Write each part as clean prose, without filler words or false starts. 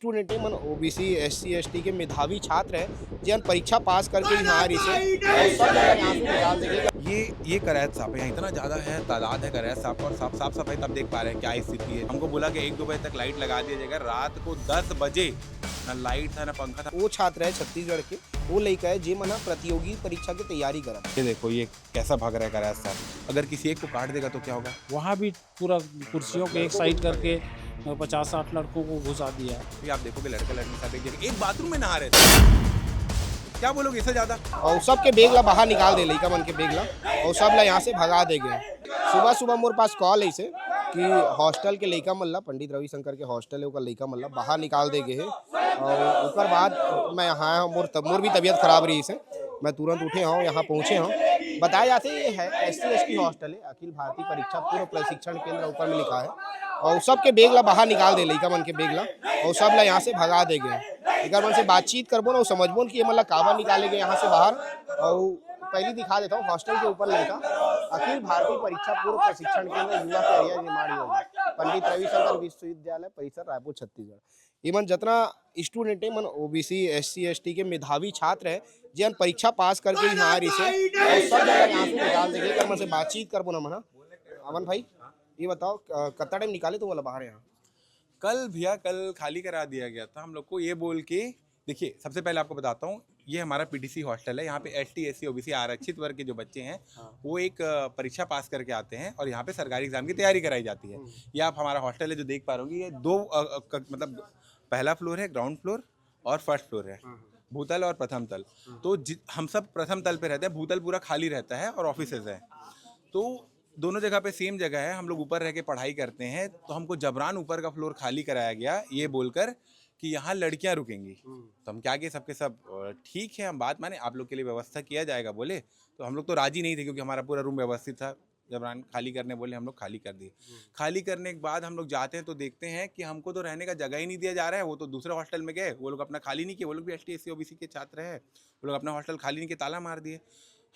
Student है मन OBC SC ST के मेधावी छात्र है जिन परीक्षा पास करके यहाँ रिसे और सब जगह यहाँ से निकाल देंगे। ये करैत साहब है, यहाँ इतना ज़्यादा है, तादाद है करैत साहब का, और साफ सफाई तब देख पा रहे हैं क्या स्थिति है। हमको बोला कि 1-2 बजे तक लाइट लगा दिया जाएगा, रात को 10 बजे ना लाइट था ना पंखा था। वो छात्र है छत्तीसगढ़ के, वो लड़का है जे मना प्रतियोगी परीक्षा की तैयारी करा। ये देखो ये कैसा भाग रहा है करैत साहब, अगर किसी एक को काट देगा तो क्या होगा। वहाँ भी पूरा कुर्सियों को एक साइड करके 50-60 लड़कों को घुसा दिया। फिर आप देखोगे लड़का लड़की सब एक जगह एक बाथरूम में नहा रहे थे, क्या बोलोगे इससे ज्यादा। और सबके बेगला बाहर निकाल दे लड़का मन के बेगला और सब ला यहाँ से भगा दे गए। सुबह सुबह मोर पास कॉल ऐसे कि हॉस्टल के लड़का मल्ला पंडित रविशंकर के हॉस्टल है ओकर लड़का मल्ला बाहर निकाल दे गए है। और उसके बाद मैं यहाँ आया मोर भी तबीयत खराब रही से, मैं तुरंत उठे हूँ यहाँ पहुँचे हूँ। बताया जाते ये है एससी एसटी हॉस्टल है, अखिल भारतीय परीक्षा पूर्व प्रशिक्षण केंद्र ऊपर में लिखा है। और सबके बेगला बाहर निकाल दे लड़का मन के बेगला और सब ला यहाँ से भगा दे गए। एक मन से बातचीत करबो ना समझबो कि ये मतलब काबा निकाले गए यहाँ से बाहर। और पहले दिखा देता हूँ हॉस्टल के ऊपर लड़का अखिल भारतीय परीक्षा पूर्व प्रशिक्षण केंद्र युवा कैरियर निर्माण योजना पंडित रविशंकर विश्वविद्यालय परिसर रायपुर छत्तीसगढ़। इमन जितना स्टूडेंट है मन ओबीसी एससी एसटी के मेधावी छात्र है जिन परीक्षा पास करके यहाँ रिसे और सब जगह यहाँ से निकाल देंगे। कर मन से बातचीत करबो ना मना। अमन भाई ये बताओ कितना टाइम निकाले तुम वाला बाहर यहाँ। कल भैया कल खाली करा दिया गया था हम लोग को, ये बोल के देखिए सबसे पहले आपको बताता हूँ ये हमारा पीटीसी हॉस्टल है। यहाँ पे एसटी एससी ओबीसी आरक्षित वर्ग के जो बच्चे हैं वो एक परीक्षा पास करके आते हैं और यहाँ पे सरकारी एग्जाम की तैयारी कराई जाती है। ये आप हमारा हॉस्टल है जो देख पा रहे होंगे, ये दो मतलब पहला फ्लोर है, ग्राउंड फ्लोर और फर्स्ट फ्लोर है, भूतल और प्रथम तल। तो हम सब प्रथम तल पे रहते हैं, भूतल पूरा खाली रहता है और ऑफिसेज हैं। तो दोनों जगह पे सेम जगह है, हम लोग ऊपर रह के पढ़ाई करते हैं। तो हमको जबरान ऊपर का फ्लोर खाली कराया गया ये बोलकर कि यहाँ लड़कियाँ रुकेंगी। तो हम क्या किए सबके सब ठीक है हम बात माने, आप लोग के लिए व्यवस्था किया जाएगा बोले। तो हम लोग तो राजी नहीं थे क्योंकि हमारा पूरा रूम व्यवस्थित था। जबरान खाली करने बोले, हम लोग खाली कर दिए। खाली करने के बाद हम लोग जाते हैं तो देखते हैं कि हमको तो रहने का जगह ही नहीं दिया जा रहा है। वो तो दूसरे हॉस्टल में गए, वो लोग अपना खाली नहीं किए, वो लोग भी एसटी एससी ओबीसी के छात्र हैं, वो लोग अपना हॉस्टल खाली नहीं किए, ताला मार दिए।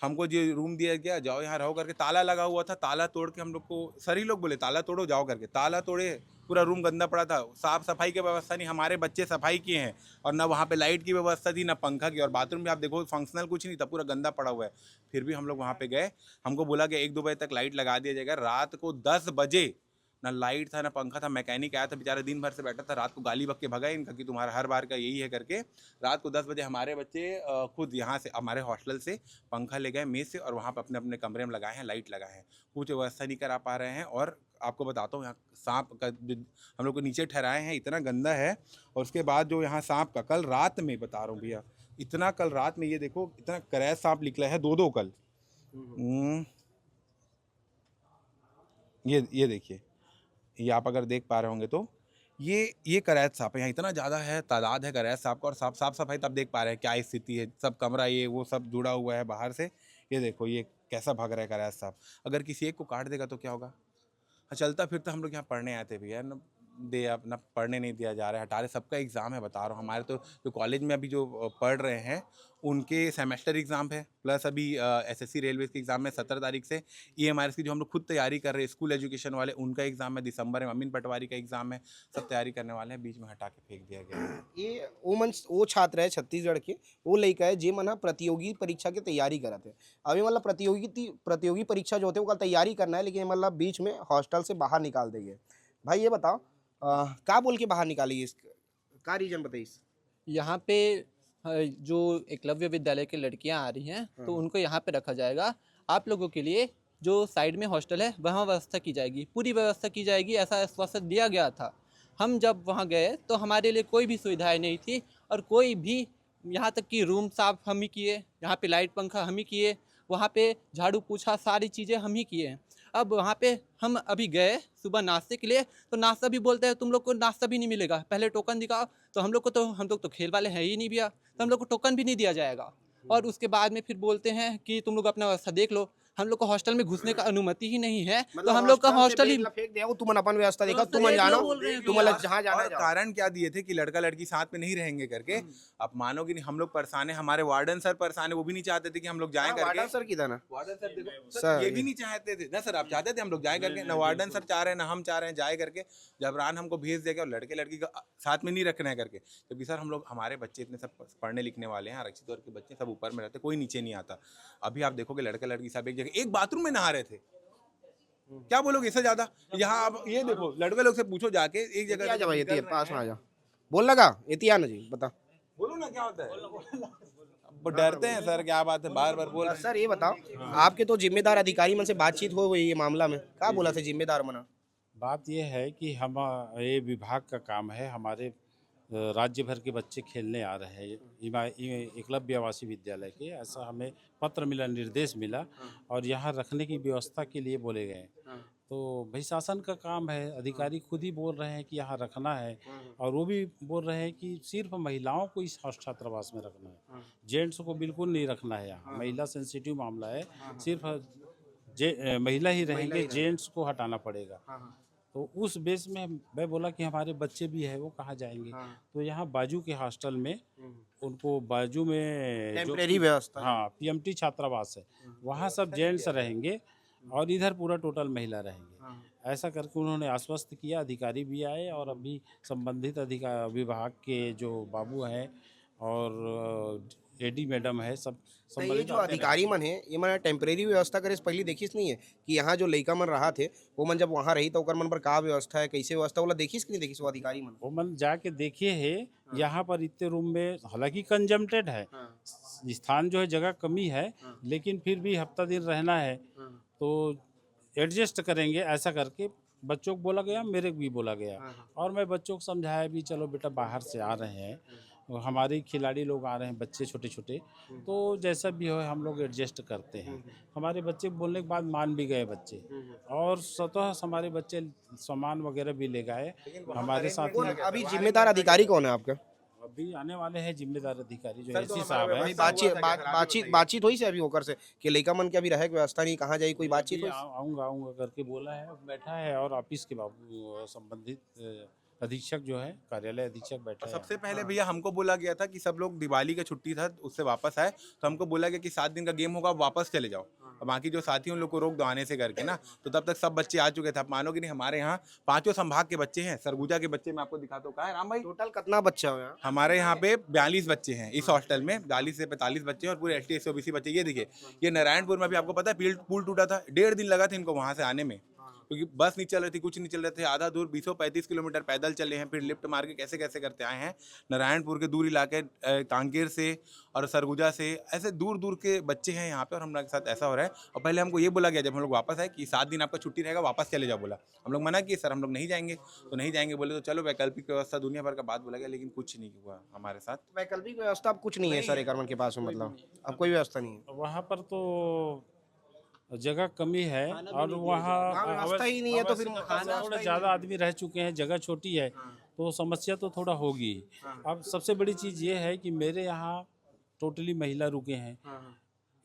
हमको जो रूम दिया गया जाओ यहाँ रहो करके, ताला लगा हुआ था, ताला तोड़ के हम लोग को सभी लोग बोले ताला तोड़ो जाओ करके, ताला तोड़े। पूरा रूम गंदा पड़ा था, साफ सफाई की व्यवस्था नहीं, हमारे बच्चे सफाई किए हैं और ना वहाँ पे लाइट की व्यवस्था थी ना पंखा की, और बाथरूम भी आप देखो फंक्शनल कुछ नहीं था, पूरा गंदा पड़ा हुआ है। फिर भी हम लोग वहाँ पे गए, हमको बोला कि 1-2 बजे तक लाइट लगा दिया जाएगा, रात को 10 बजे ना लाइट था ना पंखा था। मैकेनिक आया था बेचारा, दिन भर से बैठा था, रात को गाली बक के भगा इनका कि तुम्हारा हर बार का यही है करके। रात को 10 बजे हमारे बच्चे खुद यहाँ से हमारे हॉस्टल से पंखा ले गए मेज से और वहाँ पर अपने अपने कमरे में लगाए हैं, लाइट लगाए हैं, कुछ व्यवस्था नहीं करा पा रहे हैं। और आपको बताता हूँ यहाँ सांप का हम लोग को नीचे ठहराए हैं, इतना गंदा है। और उसके बाद जो यहाँ सांप का कल रात में बता रहा हूँ भैया, इतना कल रात में ये देखो इतना करैत सांप निकला है, 2-2 कल। ये देखिए, ये आप अगर देख पा रहे होंगे तो ये करैत सांप है, यहाँ इतना ज़्यादा है, तादाद है करैत सांप का। और साफ सफाई तब देख पा रहे हैं क्या स्थिति है, सब कमरा ये वो सब जुड़ा हुआ है बाहर से। ये देखो ये कैसा भाग रहा है करैत सांप, अगर किसी एक को काट देगा तो क्या होगा। हाँ चलता फिरता हम लोग यहाँ पढ़ने आते भैया ना, अपना पढ़ने नहीं दिया जा रहा है, हटा रहे। सबका एग्ज़ाम है बता रहा हूँ, हमारे तो जो कॉलेज में अभी जो पढ़ रहे हैं उनके सेमेस्टर एग्ज़ाम है, प्लस अभी एसएससी रेलवे के एग्ज़ाम है 17 तारीख से। ईएमआरएस की जो हम लोग खुद तैयारी कर रहे हैं स्कूल एजुकेशन वाले, उनका एग्ज़ाम है दिसंबर में, अमीन पटवारी का एग्ज़ाम है, सब तैयारी करने वाले हैं, बीच में हटा के फेंक दिया गया है। ये वो छात्र है छत्तीसगढ़ के, वो लड़का है जे मना प्रतियोगी परीक्षा की तैयारी करते हैं। अभी मतलब प्रतियोगी परीक्षा जो होते हैं वो तैयारी करना है, लेकिन मतलब बीच में हॉस्टल से बाहर निकाल देंगे। भाई ये बताओ क्या बोल के बाहर निकाली, इस क्या रीजन बताइए। यहाँ पे जो एकलव्य विद्यालय की लड़कियाँ आ रही हैं तो उनको यहाँ पे रखा जाएगा। आप लोगों के लिए जो साइड में हॉस्टल है वहाँ व्यवस्था की जाएगी, पूरी व्यवस्था की जाएगी, ऐसा आश्वासन दिया गया था। हम जब वहाँ गए तो हमारे लिए कोई भी सुविधाएं नहीं थी और कोई भी, यहाँ तक कि रूम साफ हम ही किए, यहाँ पे लाइट पंखा हम ही किए, वहाँ पे झाड़ू पोछा सारी चीज़ें हम ही किए। अब वहाँ पे हम अभी गए सुबह नाश्ते के लिए तो नाश्ता भी बोलते हैं तुम लोग को नाश्ता भी नहीं मिलेगा, पहले टोकन दिखाओ। तो हम लोग तो खेल वाले हैं ही नहीं भैया, तो हम लोग को टोकन भी नहीं दिया जाएगा। और उसके बाद में फिर बोलते हैं कि तुम लोग अपना व्यवस्था देख लो। हम लोग को हॉस्टल में घुसने का अनुमति ही नहीं है, तो मतलब हम लोग का हॉस्टल से हॉस्टल ही बेगला फेंक दिया वो, तुम अपन व्यवस्था देखा, तुम देख जानो, लो बोल रहे हैं तुम भैया। जहाँ जाना और जाओ। कारण क्या दिए थे कि लड़का लड़की साथ में नहीं रहेंगे करके। अब मानोगे नहीं, हम लोग परेशान है, हमारे वार्डन सर परेशान है, वो भी नहीं चाहते थे कि हम लोग जाएं करके। वार्डन सर की था ना वार्डन सर देखो सर, सर, ये भी नहीं चाहते थे ना सर, आप चाहते थे हम लोग जाए करके, ना वार्डन सर चाह रहे हैं ना हम चाह रहे हैं जाए करके। जबरान हमको भेज देगा और लड़के लड़की का साथ में नहीं रखना है करके। जबकि सर हम लोग, हमारे बच्चे इतने सब पढ़ने लिखने वाले हैं, आरक्षित वर्ग के बच्चे सब ऊपर में रहते, कोई नीचे नहीं आता। अभी आप देखोगे लड़के लड़की सब एक जगह एक बाथरूम में नहा रहे थे, क्या बोलोगे इससे ज्यादा। यहाँ आप ये देखो, लड़के लोग से पूछो जाके, एक आ जगह जा भाई, ये पास में आ जा, बोल लगा इतिया ना जी, बता। बोलो ना क्या होता है। वो डरते हैं सर, क्या बात है, बार बार बोल रहे हैं। सर ये बताओ, आपके तो जिम्मेदार अधिकारी मन से बातचीत हो गई ये मामला में, क्या बोला था जिम्मेदार मना? बात यह है कि हम ये विभाग का काम है, हमारे राज्य भर के बच्चे खेलने आ रहे हैं एकलव्य आवासीय विद्यालय के, ऐसा हमें पत्र मिला, निर्देश मिला और यहाँ रखने की व्यवस्था के लिए बोले गए। तो भाई शासन का काम है, अधिकारी खुद ही बोल रहे हैं कि यहाँ रखना है और वो भी बोल रहे हैं कि सिर्फ महिलाओं को इस छात्रावास में रखना है, जेंट्स को बिल्कुल नहीं रखना है यहाँ। महिला सेंसिटिव मामला है, सिर्फ महिला ही रहेंगे, जेंट्स को हटाना पड़ेगा। तो उस बेस में मैं बोला कि हमारे बच्चे भी है, वो कहाँ जाएंगे। तो यहाँ बाजू के हॉस्टल में उनको, बाजू में टेम्परेरी व्यवस्था, हाँ पीएमटी छात्रावास है, वहाँ सब जेंट्स रहेंगे और इधर पूरा टोटल महिला रहेंगे। ऐसा करके उन्होंने आश्वस्त किया, अधिकारी भी आए और अभी संबंधित विभाग के जो बाबू हैं और एडी मैडम है, सब तो ये जो अधिकारी मन है ये मन टेम्परेरी व्यवस्था करे से पहले देखिस नहीं है कि यहाँ जो लड़का मन रहा थे वो मन जब वहाँ रही तो ओकर मन पर का व्यवस्था है, कैसे व्यवस्था वाला देखिस कि नहीं देखिस वो अधिकारी मन? वो मन जाके देखे है, यहाँ पर इतने रूम में हालांकि कंजम्प्टेड है, स्थान जो है जगह कमी है, लेकिन फिर भी हफ्ता दिन रहना है तो एडजस्ट करेंगे, ऐसा करके बच्चों को बोला गया, मेरे को भी बोला गया और मैं बच्चों को समझाया भी, चलो बेटा बाहर से आ रहे हैं, हमारे खिलाड़ी लोग आ रहे हैं, बच्चे छोटे छोटे, तो जैसा भी हो हम लोग एडजस्ट करते हैं। हमारे बच्चे बोलने के बाद मान भी गए बच्चे और स्वतः हमारे बच्चे सामान वगैरह भी ले गए हमारे साथ ही। अभी जिम्मेदार अधिकारी कौन है आपका? अभी आने वाले हैं जिम्मेदार अधिकारी जो एससी साहब है। बातचीत हुई से अभी होकर से कि लड़का मन के अभी रहे व्यवस्था नहीं, कहाँ जाए, कोई बातचीत हुई? आऊँगा करके बोला है, बैठा है और ऑफिस के बाबू संबंधित अधीक्षक जो है, कार्यालय अधीक्षक बैठा है। सबसे पहले भैया हमको बोला गया था कि सब लोग दिवाली का छुट्टी था उससे वापस आए, तो हमको बोला गया कि 7 दिन का गेम होगा, वापस चले जाओ, और बाकी जो साथी उन लोग को रोक दो आने से करके ना। तो तब तक सब बच्चे आ चुके थे। आप मानोगे नहीं, हमारे यहाँ 5 संभाग के बच्चे हैं, सरगुजा के बच्चे मैं आपको दिखाता हूँ। कहाँ है राम भाई? टोटल कितना बच्चा हो यहाँ? हमारे यहाँ पे 42 बच्चे हैं इस हॉस्टल में, 42 से 45 बच्चे हैं और पूरे ST SC OBC बच्चे। ये देखिए, ये नारायणपुर में भी आपको पता है पुल टूटा था, 1.5 दिन लगा था इनको वहाँ से आने में, क्योंकि बस नहीं चल रही थी, कुछ नहीं चल रहे थे। आधा दूर 20-35 किलोमीटर पैदल चले हैं, फिर लिफ्ट मार के कैसे कैसे करते आए हैं। नारायणपुर के दूर इलाके, कांकेर से और सरगुजा से, ऐसे दूर दूर के बच्चे हैं यहाँ पे और हमारे साथ ऐसा हो रहा है। और पहले हमको ये बोला गया जब हम लोग वापस आए कि 7 दिन आपका छुट्टी रहेगा, वापस चले जाओ बोला। हम लोग मना किए, सर हम लोग नहीं जाएंगे, तो नहीं जाएंगे बोले, तो चलो वैकल्पिक व्यवस्था दुनिया भर का बात बोला गया, लेकिन कुछ नहीं हुआ हमारे साथ। वैकल्पिक व्यवस्था अब कुछ नहीं है सर एकरमन के पास में, मतलब अब कोई व्यवस्था नहीं है वहाँ पर, तो जगह कमी है और वहाँ व्यवस्था ही नहीं है, तो फिर थोड़ा ज़्यादा आदमी रह चुके हैं, जगह छोटी है, तो समस्या तो थोड़ा होगी। अब सबसे बड़ी चीज़ ये है कि मेरे यहाँ टोटली महिला रुके हैं,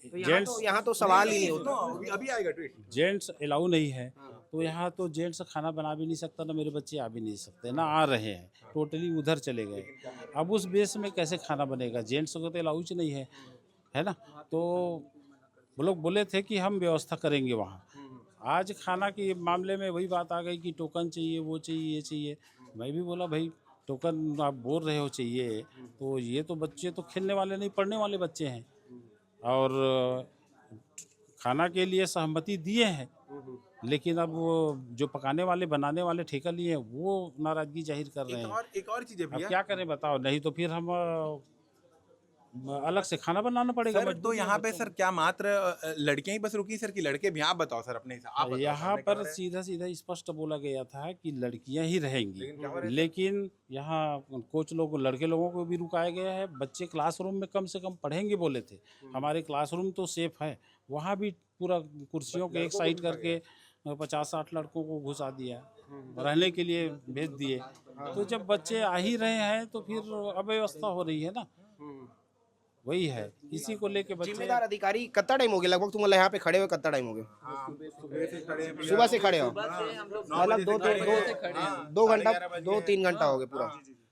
जेंट्स यहाँ तो सवाल ही नहीं होता। अभी आएगा ट्वीट। जेंट्स अलाउ नहीं है, तो यहाँ तो जेंट्स खाना बना भी नहीं सकता, ना मेरे बच्चे आ भी नहीं सकते, ना आ रहे हैं, टोटली उधर चले गए। अब उस बेस में कैसे खाना बनेगा? जेंट्स को तो अलाउ नहीं है ना। तो वो लोग बोले थे कि हम व्यवस्था करेंगे वहाँ। आज खाना के मामले में वही बात आ गई कि टोकन चाहिए, वो चाहिए, ये चाहिए। मैं भी बोला भाई टोकन आप बोल रहे हो चाहिए, तो ये तो बच्चे तो खेलने वाले नहीं, पढ़ने वाले बच्चे हैं और खाना के लिए सहमति दिए हैं, लेकिन अब वो जो पकाने वाले बनाने वाले ठेका लिए हैं वो नाराजगी जाहिर कर रहे हैं। एक और चीज़ है अब भैया, क्या करें बताओ, नहीं तो फिर हम अलग से खाना बनाना पड़ेगा। सर तो यहाँ पे सर क्या मात्र लड़कियां ही बस रुकी सर कि लड़के भी? आप बताओ सर अपने हिसाब, आप बताओ। यहाँ पर सीधा सीधा स्पष्ट बोला गया था कि लड़कियां ही रहेंगी, लेकिन यहाँ कोच लोग, लड़के लोगों को भी रुकाया गया है। बच्चे क्लासरूम में कम से कम पढ़ेंगे बोले थे। हमारे क्लासरूम तो सेफ है, वहाँ भी पूरा कुर्सियों के एक साइड करके 50-60 लड़कों को घुसा दिया, रहने के लिए भेज दिए। तो जब बच्चे आ ही रहे हैं तो फिर अव्यवस्था हो रही है ना। वही है, इसी को लेके बच्चे जिम्मेदार अधिकारी कितना टाइम हो गया लगभग तुम्हारे यहाँ पे खड़े हुए, कितना टाइम हो गया? सुबह से खड़े हो मतलब दो घंटा 2-3 घंटा हो गया पूरा,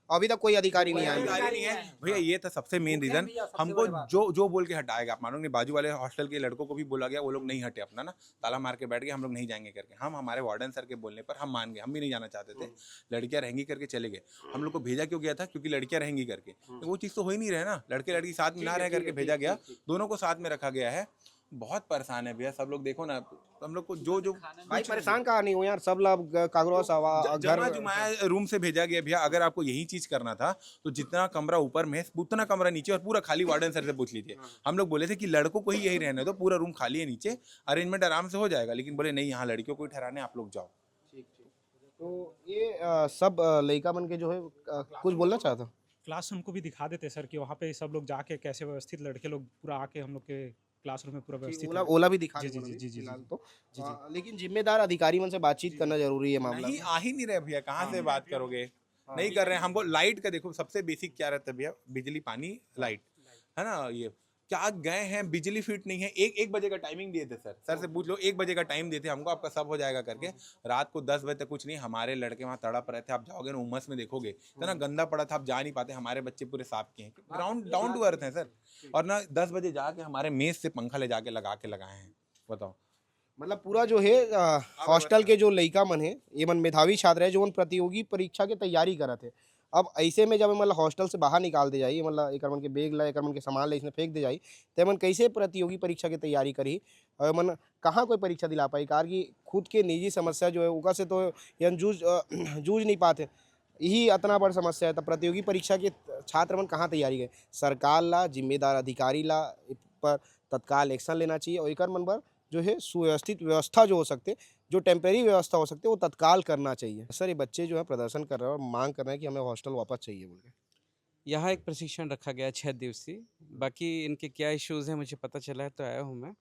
अभी तक कोई अधिकारी नहीं आया? अधिकारी नहीं है भैया, ये था सबसे मेन रीजन। हमको जो बोल के हटाएगा, आप मानोगे नहीं, बाजू वाले हॉस्टल के लड़कों को भी बोला गया, वो लोग नहीं हटे, अपना ना ताला मार के बैठ गए, हम लोग नहीं जाएंगे करके। हम हमारे वार्डन सर के बोलने पर हम मान गए, हम भी नहीं जाना चाहते थे, लड़कियां रहेंगी करके चले गए। हम लोग को भेजा क्यों गया था? क्योंकि लड़कियां रहेंगी करके, तो वो चीज़ तो हो ही नहीं रहा ना, लड़के लड़की साथ में ना रह करके भेजा गया, दोनों को साथ में रखा गया है। बहुत परेशान है भैया सब लोग, देखो ना हम लोग को जो भाई परेशान कहाँ नहीं हो यार, सब लोग कागरोस घर जमा जुमाया रूम से भेजा गया भैया। अगर आपको यही चीज करना था तो जितना कमरा ऊपर में उतना कमरा नीचे, और पूरा खाली। वार्डन सर से पूछ लीजिए, हम लोग बोले थे कि लड़कों को ही यही रहने दो, पूरा रूम खाली है नीचे, अरेंजमेंट आराम से हो जाएगा, लेकिन बोले नहीं, यहाँ लड़कियों को ही ठहराने, आप लोग जाओ। तो ये सब लड़का बन के जो है कुछ बोलना चाहता? क्लासरूम को भी दिखा देते सर कि वहाँ पे सब लोग जाके कैसे व्यवस्थित, लड़के लोग पूरा आके हम लोग के क्लासरूम में पूरा व्यवस्थित ओला ओला भी दिखा जी, दे जी, उन्होंने जी, जी, फिलहाल जी, तो लेकिन जिम्मेदार अधिकारी मन से बातचीत करना जरूरी है मामला नहीं में। आ ही नहीं रहे भैया, कहाँ से बात करोगे? नहीं कर रहे हैं। हमको लाइट का देखो, सबसे बेसिक क्या रहता है भैया, बिजली पानी लाइट, है ना। ये क्या गए हैं, बिजली फिट नहीं है। एक बजे का टाइमिंग दिए थे सर से पूछ लो, 1 बजे का टाइम देते हमको, आपका सब हो जाएगा करके। रात को 10 बजे तक कुछ नहीं, हमारे लड़के वहाँ तड़प रहे थे। आप जाओगे ना उमस में देखोगे, इतना गंदा पड़ा था, आप जा नहीं पाते। हमारे बच्चे पूरे साफ किए हैं, ग्राउंड डाउन टू अर्थ है सर। और ना 10 बजे जाके हमारे मेज से पंखा ले जाके लगा के लगाए हैं, बताओ। मतलब पूरा जो है हॉस्टल के जो लड़का मन है, ये मन मेधावी छात्र है जो मन प्रतियोगी परीक्षा की तैयारी करत है। अब ऐसे में जब मतलब हॉस्टल से बाहर निकाल दे जाई, मतलब एक मन के बैग ला, एक मन के सामान ला इसमें फेंक दे जाई, तो मन कैसे प्रतियोगी परीक्षा की तैयारी करी और मन कहाँ कोई परीक्षा दिला पाई? कार की खुद के निजी समस्या जो है उका से तो यन जूझ नहीं पाते, यही इतना बड़ समस्या है। तो प्रतियोगी परीक्षा के छात्र मन कहाँ तैयारी गए? सरकार ला, जिम्मेदार अधिकारी ला पर तत्काल एक्शन लेना चाहिए, और एक मन पर जो है सुव्यवस्थित व्यवस्था जो हो सकते, जो टेम्परेरी व्यवस्था हो सकती है, वो तत्काल करना चाहिए। सर ये बच्चे जो है प्रदर्शन कर रहे हैं और मांग कर रहे हैं कि हमें हॉस्टल वापस चाहिए बोल के। यहाँ एक प्रशिक्षण रखा गया 6 दिवसीय। बाकी इनके क्या इश्यूज़ हैं मुझे पता चला है, तो आया हूँ मैं,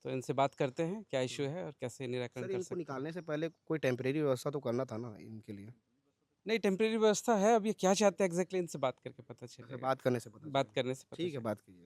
तो इनसे बात करते हैं क्या इशू है और कैसे निराकरण सर कर इनको सकते हैं। निकालने से पहले कोई टेम्परेरी व्यवस्था तो करना था ना इनके लिए? नहीं, टेम्परेरी व्यवस्था है, अब ये क्या चाहते हैं एग्जैक्टली इनसे बात करके पता चलेगा। बात करने से पता बात करने से पता ठीक है, चलेगा। बात कीजिए।